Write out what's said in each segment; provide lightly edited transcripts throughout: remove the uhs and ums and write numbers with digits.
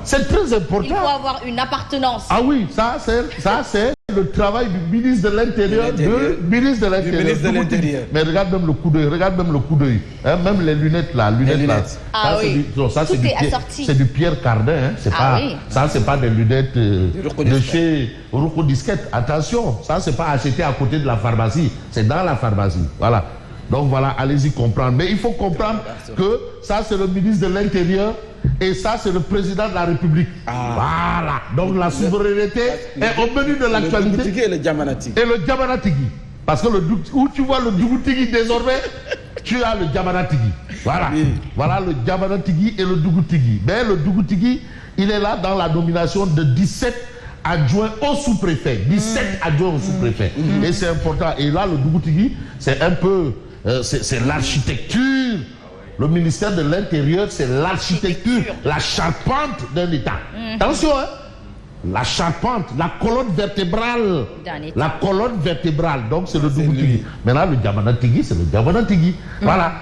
C'est très important. Il faut avoir une appartenance. Ah oui, ça c'est le travail du ministre de l'Intérieur, ministre de l'Intérieur. Mais regarde même le coup d'œil, hein, même les lunettes là, Ah oui. Ça c'est du Pierre Cardin, hein. C'est pas des lunettes de chez Rocco Disquette. Attention, ça c'est pas acheté à côté de la pharmacie, c'est dans la pharmacie. Voilà. Donc voilà, allez-y comprendre. Mais il faut comprendre que ça c'est le ministre de l'Intérieur. Et ça, c'est le président de la République. Voilà. Donc la souveraineté est au menu de l'actualité. Et le Djamanatigui. Et le Djamanatigui. Parce que où tu vois le Dougoutigui désormais, tu as le Djamanatigui. Voilà. Oui. Voilà le Djamanatigui et le Dougoutigui. Mais le Dougoutigui, il est là dans la nomination de 17 adjoints au sous-préfet. 17 adjoints au sous-préfet. Et c'est important. Et là, le Dougoutigui, c'est un peu... c'est l'architecture. Le ministère de l'Intérieur, c'est l'architecture, la charpente d'un État. Attention, hein? La charpente, la colonne vertébrale. La colonne vertébrale. Donc, c'est le Dougoutigui. Maintenant, le Djamanatigui, c'est le Djamanatigui. Voilà.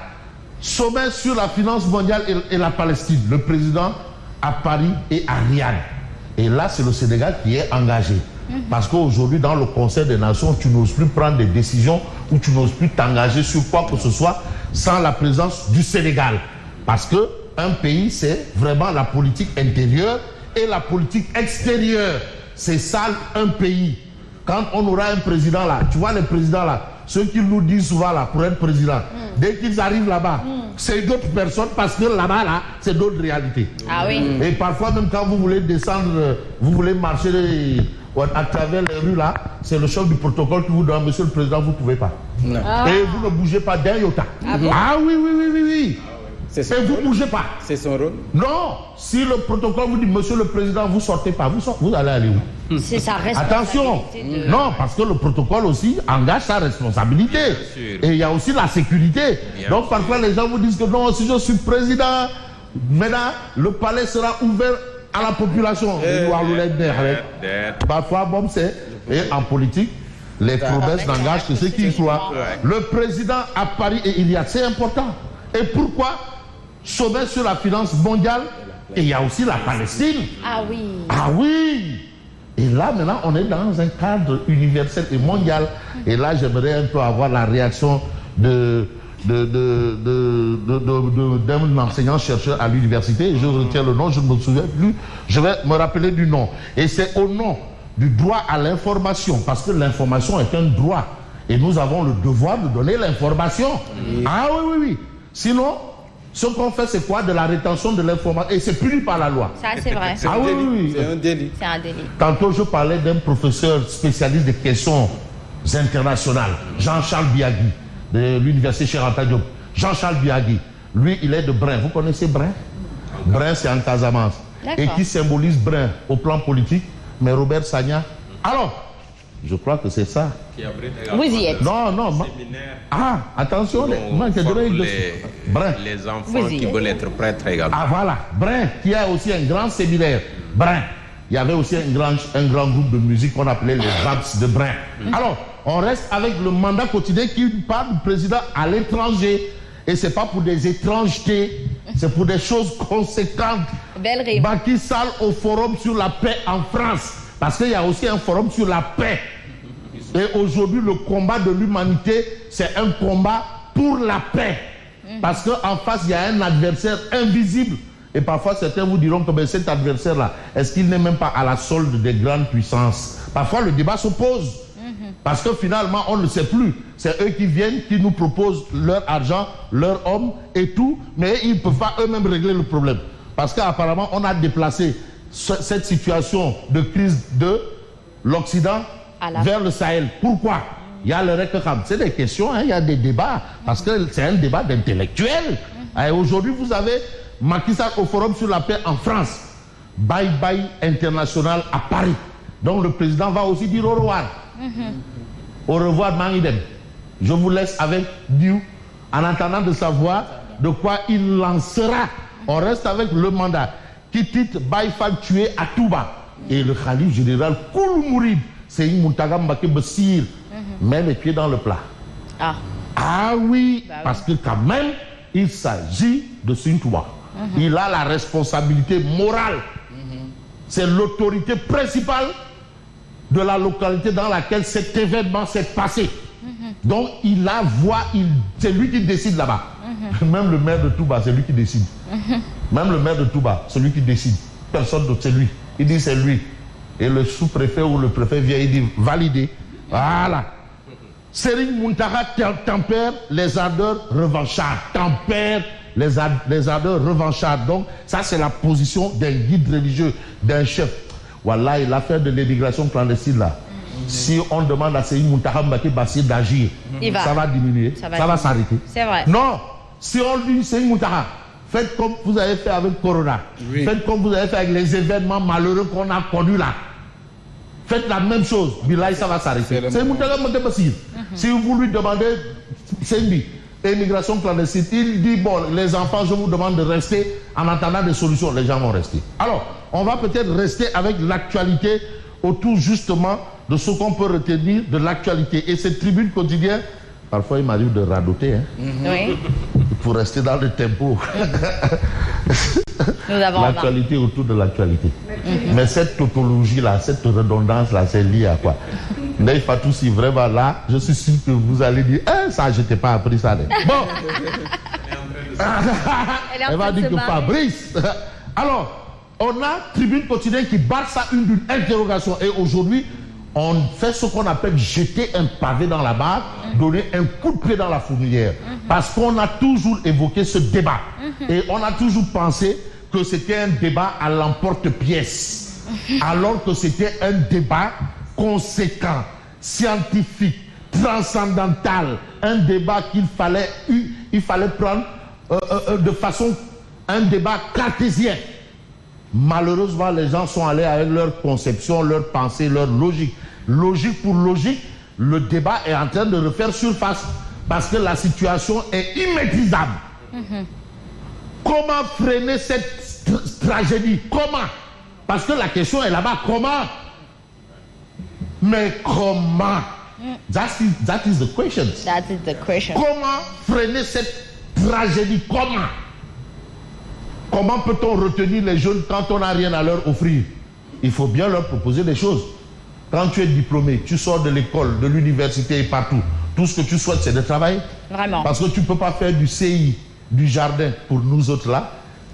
Sommet sur la finance mondiale et la Palestine. Le président à Paris et à Riyad. Et là, c'est le Sénégal qui est engagé. Parce qu'aujourd'hui, dans le Conseil des Nations, tu n'oses plus prendre des décisions ou tu n'oses plus t'engager sur quoi que ce soit sans la présence du Sénégal. Parce qu'un pays, c'est vraiment la politique intérieure et la politique extérieure. C'est ça, un pays. Quand on aura un président là, tu vois les présidents là, ceux qui nous disent souvent là, pour être président, dès qu'ils arrivent là-bas, c'est d'autres personnes parce que là-bas, là, c'est d'autres réalités. Ah oui. Et parfois, même quand vous voulez descendre, vous voulez marcher à travers les rues là, c'est le chef du protocole qui vous donne, monsieur le président, vous ne pouvez pas. Et vous ne bougez pas d'un iota. Ah oui. Et vous ne bougez pas. C'est son rôle. Non, si le protocole vous dit, monsieur le président, vous ne sortez pas, vous allez aller où? C'est sa responsabilité. Attention. Non, parce que le protocole aussi engage sa responsabilité. Et il y a aussi la sécurité. Donc parfois les gens vous disent que non, si je suis président, maintenant le palais sera ouvert à la population. Parfois, bon, c'est... Et en politique, les promesses n'engagent que ceux qui y croient. Le président à Paris et Iliad, c'est important. Et pourquoi sommet sur la finance mondiale? Et il y a aussi la Palestine. Ah oui. Ah oui. Et là, maintenant, on est dans un cadre universel et mondial. Et là, j'aimerais un peu avoir la réaction d'un enseignant-chercheur à l'université. Je retiens le nom, je ne me souviens plus. Je vais me rappeler du nom. Et c'est au nom du droit à l'information, parce que l'information est un droit. Et nous avons le devoir de donner l'information. Ah oui. Sinon, ce qu'on fait, c'est quoi? De la rétention de l'information. Et c'est puni par la loi. Ça, c'est vrai. Ah oui. C'est un délit. C'est un délit. Tantôt, je parlais d'un professeur spécialiste des questions internationales, Jean-Charles Biagui, de l'université Cheikh Anta Diop. Jean-Charles Biagui, lui, il est de Brin. Vous connaissez Brin? Brin, c'est en Casamance. Et qui symbolise Brin au plan politique, mais Robert Sagna. Alors, je crois que c'est ça. Vous y êtes. Non. Ah, attention. Les enfants qui veulent être prêtres également. Ah, voilà. Brin, qui a aussi un grand séminaire. Brin. Il y avait aussi un grand groupe de musique qu'on appelait les Vamps de Brin. Alors, on reste avec le mandat quotidien qui parle du président à l'étranger. Et ce n'est pas pour des étrangetés, c'est pour des choses conséquentes. Belle rime. Macky Sall au forum sur la paix en France. Parce qu'il y a aussi un forum sur la paix. Et aujourd'hui, le combat de l'humanité, c'est un combat pour la paix. Parce qu'en face, il y a un adversaire invisible. Et parfois, certains vous diront que ben, cet adversaire-là, est-ce qu'il n'est même pas à la solde des grandes puissances? Parfois, le débat se pose. Parce que finalement, on ne sait plus. C'est eux qui viennent, qui nous proposent leur argent, leur homme et tout. Mais ils ne peuvent pas eux-mêmes régler le problème. Parce qu'apparemment, on a déplacé cette situation de crise de l'Occident vers le Sahel. Pourquoi? Il y a le Rekam. C'est des questions, hein, il y a des débats. Parce que c'est un débat d'intellectuels. Et aujourd'hui, vous avez Macky Sall au Forum sur la paix en France. Bye bye international à Paris. Donc le président va aussi dire au revoir. Au revoir, Mangidem. Je vous laisse avec Dieu en attendant de savoir de quoi il lancera. On reste avec le mandat qui titre Baïfal tué à Touba. Et le Khalif général Koul Mourid, c'est une Moutaga Mbake Bessir, met les pieds dans le plat. Ah oui, parce que quand même, il s'agit de Sintouba. il a la responsabilité morale. C'est l'autorité principale de la localité dans laquelle cet événement s'est passé. Donc il la voit, c'est lui qui décide là-bas. Même le maire de Touba, c'est lui qui décide. Même le maire de Touba, c'est lui qui décide. Personne d'autre, c'est lui. Il dit c'est lui. Et le sous-préfet ou le préfet vient, il dit validé. Voilà. Serigne Mountakha tempère les ardeurs revanchards. Tempère les ardeurs revanchards. Donc ça c'est la position d'un guide religieux, d'un chef. Voilà, l'affaire de l'immigration clandestine là. Si on demande à Serigne Mountakha Mbacké Bassir d'agir, ça va diminuer, ça va s'arrêter. C'est vrai. Non, si on dit Serigne Mountakha, faites comme vous avez fait avec Corona, faites comme vous avez fait avec les événements malheureux qu'on a connus là. Faites la même chose, Bilaï, ça va s'arrêter. Serigne Mountakha Mbacké Bassir. Si vous lui demandez, Sendi, immigration clandestine, il dit bon, les enfants, je vous demande de rester en attendant des solutions. Les gens vont rester. Alors, on va peut-être rester avec l'actualité autour justement de ce qu'on peut retenir de l'actualité. Et cette tribune quotidienne, parfois il m'arrive de radoter, hein, Oui. pour rester dans le tempo. Nous avons l'actualité autour de l'actualité. Mais cette tautologie-là, cette redondance-là, c'est lié à quoi? Ndeye Fatou, si vraiment là, je suis sûr que vous allez dire, ça, je t'ai pas appris ça. Bon. Elle va dire que Fabrice. Alors, on a Tribune quotidienne qui barre ça d'une interrogation. Et aujourd'hui, on fait ce qu'on appelle jeter un pavé dans la barre, donner un coup de pied dans la fourmilière. Parce qu'on a toujours évoqué ce débat. Et on a toujours pensé que c'était un débat à l'emporte-pièce. Alors que c'était un débat conséquent, scientifique, transcendantal. Un débat qu'il fallait prendre de façon, un débat cartésien. Malheureusement, les gens sont allés avec leur conception, leur pensée, leur logique. Logique pour logique, le débat est en train de refaire surface parce que la situation est immaîtrisable. Comment freiner cette tragédie? Comment? Parce que la question est là-bas. Comment? Mais comment? That is the question. That is the question. Comment freiner cette tragédie? Comment? Comment peut-on retenir les jeunes quand on n'a rien à leur offrir? Il faut bien leur proposer des choses. Quand tu es diplômé, tu sors de l'école, de l'université et partout. Tout ce que tu souhaites, c'est de travailler. Vraiment. Parce que tu ne peux pas faire du CI, du jardin pour nous autres là,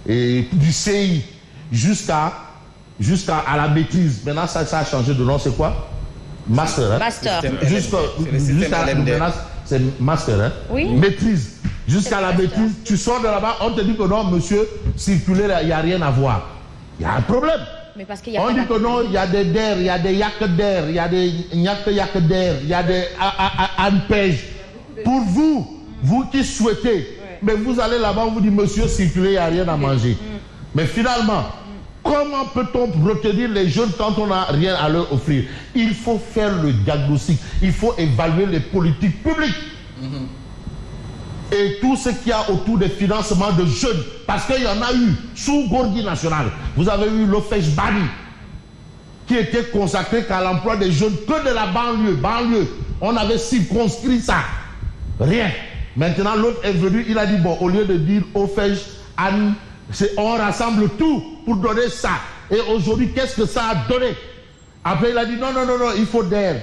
et du CI jusqu'à la maîtrise. Maintenant, ça a changé de nom, c'est quoi? Master. Hein? Master. Jusqu'à maintenant, c'est master. Hein? Oui. Maîtrise. Jusqu'à la maîtrise, tu sors de là-bas, on te dit que non, monsieur, circuler, il n'y a rien à voir. Il y a un problème. Mais parce qu'il y a on dit que non, il y a des DER, il y a des YAK DER, il y a des YAK DER, il y a des ANPEJ. Pour vous qui souhaitez, mais vous allez là-bas, on vous dit, monsieur, circuler, il n'y a rien à manger. Mais finalement, comment peut-on retenir les jeunes quand on n'a rien à leur offrir? Il faut faire le diagnostic, il faut évaluer les politiques publiques. Et tout ce qu'il y a autour des financements de jeunes. Parce qu'il y en a eu sous Gorgui National. Vous avez eu l'OFEJ Bani, qui était consacré qu'à l'emploi des jeunes que de la banlieue. On avait circonscrit ça. Rien. Maintenant, l'autre est venu, il a dit, bon, au lieu de dire OFEJ, on rassemble tout pour donner ça. Et aujourd'hui, qu'est-ce que ça a donné? Après, il a dit, non, il faut DER.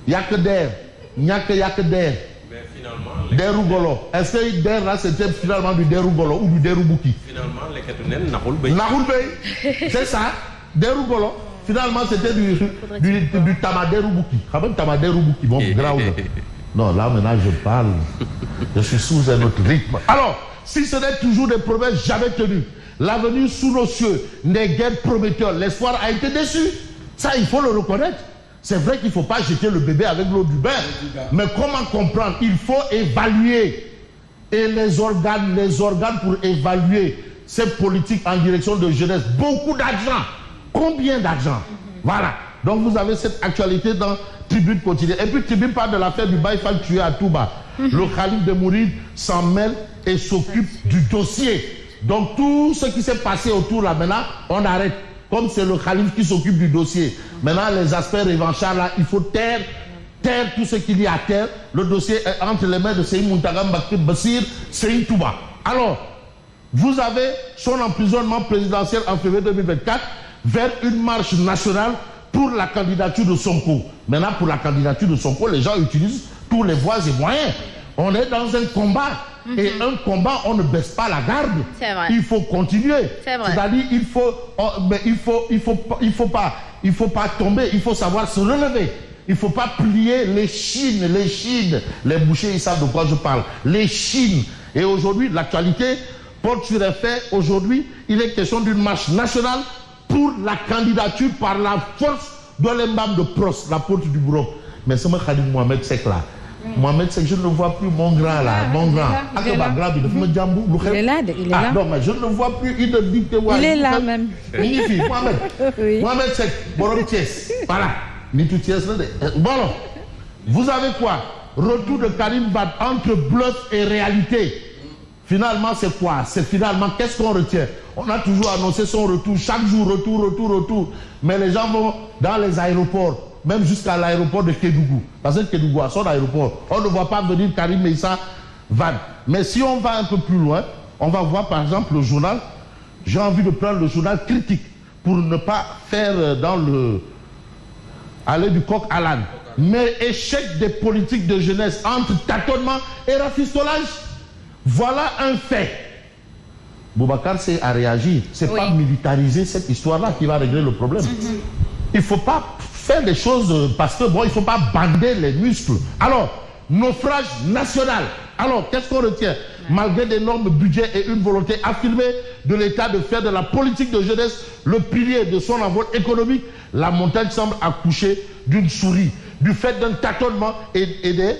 Il n'y a que DER. Il n'y a que DER. Derougolo. Est-ce que DER là c'était finalement du Derougolo ou du Deroubuki? Finalement, les Ketounen, Nahoulbey. C'est ça, Derougolo. Finalement, c'était du Tamaderoubuki. Tamaderoubuki, bon, grave. Non, là maintenant je parle. Je suis sous un autre rythme. Alors, si ce n'est toujours des promesses jamais tenues, l'avenir sous nos cieux n'est guère prometteur. L'espoir a été déçu. Ça, il faut le reconnaître. C'est vrai qu'il ne faut pas jeter le bébé avec l'eau du bain. Mais comment comprendre? Il faut évaluer. Et les organes pour évaluer ces politiques en direction de jeunesse. Beaucoup d'argent. Combien d'argent? Voilà. Donc vous avez cette actualité dans Tribune quotidienne. Et puis Tribune parle de l'affaire du Baïfal tué à Touba. Le Khalif de Mouride s'en mêle et s'occupe du dossier. Donc tout ce qui s'est passé autour là maintenant, on arrête. Comme c'est le Khalif qui s'occupe du dossier. Maintenant, les aspects revanchards, là, il faut taire tout ce qu'il y a à terre. Le dossier est entre les mains de Serigne Mountakha Mbacké Bassir, Serigne Touba. Alors, Vous avez son emprisonnement présidentiel en février 2024 vers une marche nationale pour la candidature de Sonko. Maintenant, pour la candidature de Sonko, les gens utilisent tous les voies et moyens. On est dans un combat. Et un combat, on ne baisse pas la garde. C'est vrai. Il faut continuer. C'est vrai. C'est-à-dire, il faut pas tomber. Il faut savoir se relever. Il ne faut pas plier les chines. Les bouchers, ils savent de quoi je parle. Les chines. Et aujourd'hui, l'actualité porte sur les faits. Aujourd'hui, il est question d'une marche nationale pour la candidature par la force de l'embam de Pros, l'apôtre du bourreau. Mais c'est moi, Khadim Mohamed Sek là. Mohamed Sek, je ne le vois plus, mon grand là. Mon grand. Il est là. Il est là. Non, mais je ne le vois plus. Il est là même. Magnifique, Mohamed. Oui. Mohamed Sek, Borom Thiès. Voilà. Nitou Thiès. Bon, vous avez quoi? Retour de Karim Wade entre bluff et réalité. Finalement, c'est quoi? C'est finalement, qu'est-ce qu'on retient? On a toujours annoncé son retour, chaque jour, retour. Mais les gens vont dans les aéroports, même jusqu'à l'aéroport de Kédougou. Parce que Kédougou a son aéroport. On ne voit pas venir Karim Meïssa Wade. Mais si on va un peu plus loin, on va voir par exemple le journal. J'ai envie de prendre le journal critique pour ne pas faire aller du coq à l'âne. Mais échec des politiques de jeunesse entre tâtonnement et rafistolage. Voilà un fait. Boubacar Seye a réagi. C'est pas militariser cette histoire-là qui va régler le problème. Il ne faut pas faire des choses parce que bon, il ne faut pas bander les muscles. Alors, naufrage national. Alors, qu'est-ce qu'on retient? Malgré d'énormes budgets et une volonté affirmée de l'État de faire de la politique de jeunesse le pilier de son envol économique, la montagne semble accoucher d'une souris. Du fait d'un tâtonnement et des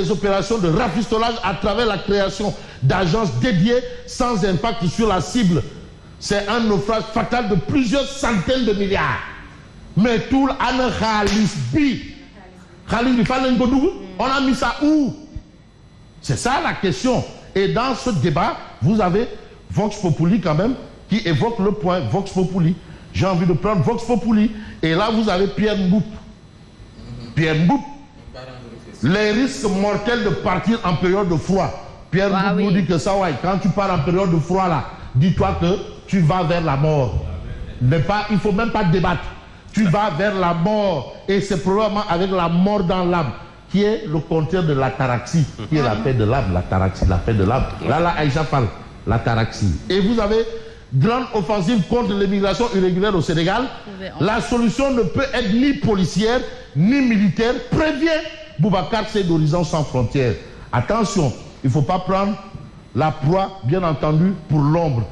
opérations de rafistolage à travers la création d'agences dédiées sans impact sur la cible. C'est un naufrage fatal de plusieurs centaines de milliards. Mais tout on a mis ça où? C'est ça la question. Et dans ce débat, vous avez Vox Populi quand même qui évoque le point Vox Populi. J'ai envie de prendre Vox Populi. Et là, vous avez Pierre Mboup. Pierre Mboup. Les risques mortels de partir en période de froid. Pierre Mboup nous dit que ça, quand tu pars en période de froid là, dis-toi que tu vas vers la mort. Il ne faut même pas débattre. Tu vas vers la mort. Et c'est probablement avec la mort dans l'âme, qui est le contraire de l'ataraxie, qui est la paix de l'âme, l'ataraxie, la paix de l'âme. Là, Aïcha parle, l'ataraxie. Et vous avez grande offensive contre l'immigration irrégulière au Sénégal. La solution ne peut être ni policière, ni militaire. Prévient Boubacar Seye d'Horizon Sans Frontières. Attention, il ne faut pas prendre la proie, bien entendu, pour l'ombre.